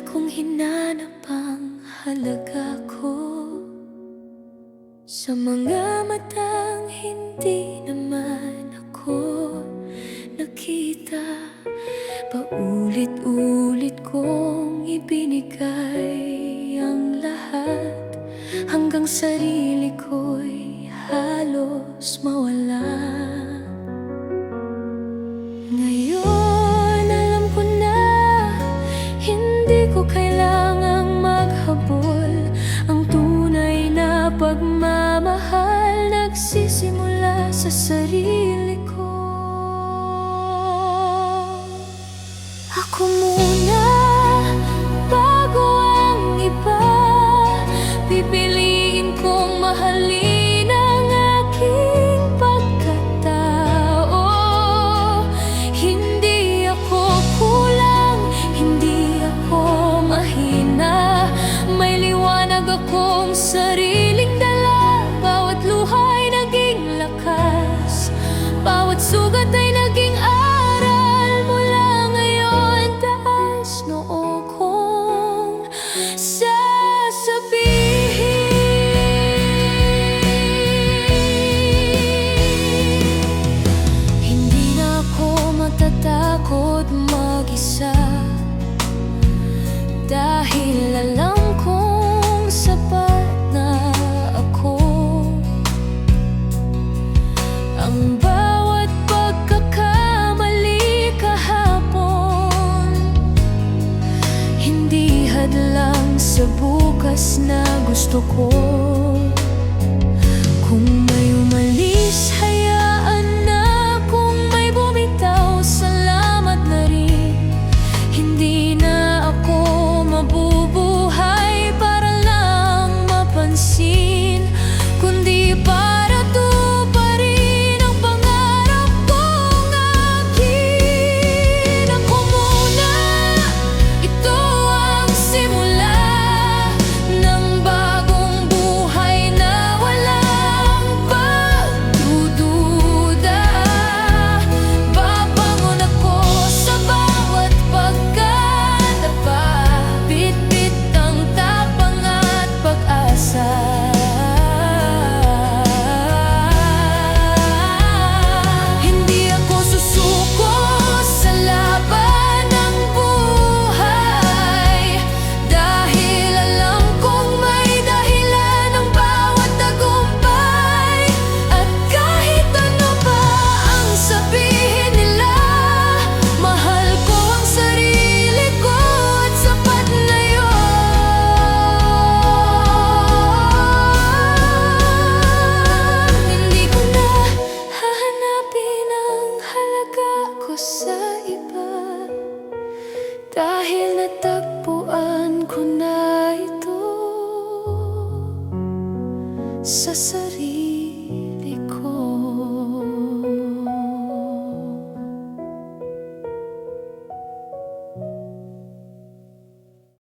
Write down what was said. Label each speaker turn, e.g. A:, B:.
A: kong hinanap ang halaga ko sa mga matang hindi naman ako nakita. Paulit-ulit kong ibinigay ang lahat hanggang sarili ko'y halos mawala. Ngayon alam ko na hindi ko kailangang maghabol. Ang tunay na pagmamahal nagsisimula sa sarili ko. Ako muna bago ang iba, pipiliin kong mahalin ang aking pagkatao. Hindi ako kulang, hindi ako mahina, may liwanag akong sariling dala. Bawat luha'y naging lakas, bawat sugat ay naging aral. Mula ngayon taas noo kong sasabihin, hindi na ako matatakot mag-isa, dahil alam kong sapat na ako. Ang bawat pagkakamali kahapon, hindi hadlang sa bukas na gusto ko. Kung may umalis, hayaan na. Kung may bumitaw, salamat na rin. Hindi na ako mabubuhay para lang mapansin, kundi para tuparin ang pangarap kong akin. Ako muna, ito ang simula ng bagong buhay na walang pagdududa. Babangon ako sa bawat pagkadapa, bitbit ang tapang at pag-asa. Hindi ako susuko sa laban ng buhay, dahil alam kong may dahilan ang bawat tagumpay. At kahit ano pa ang sabihin nila, mahal ko ang sarili ko at sapat na yun. Hindi ko na hahanapin ang halaga ko sa iba, dahil natagpuan ko na ito sa sarili.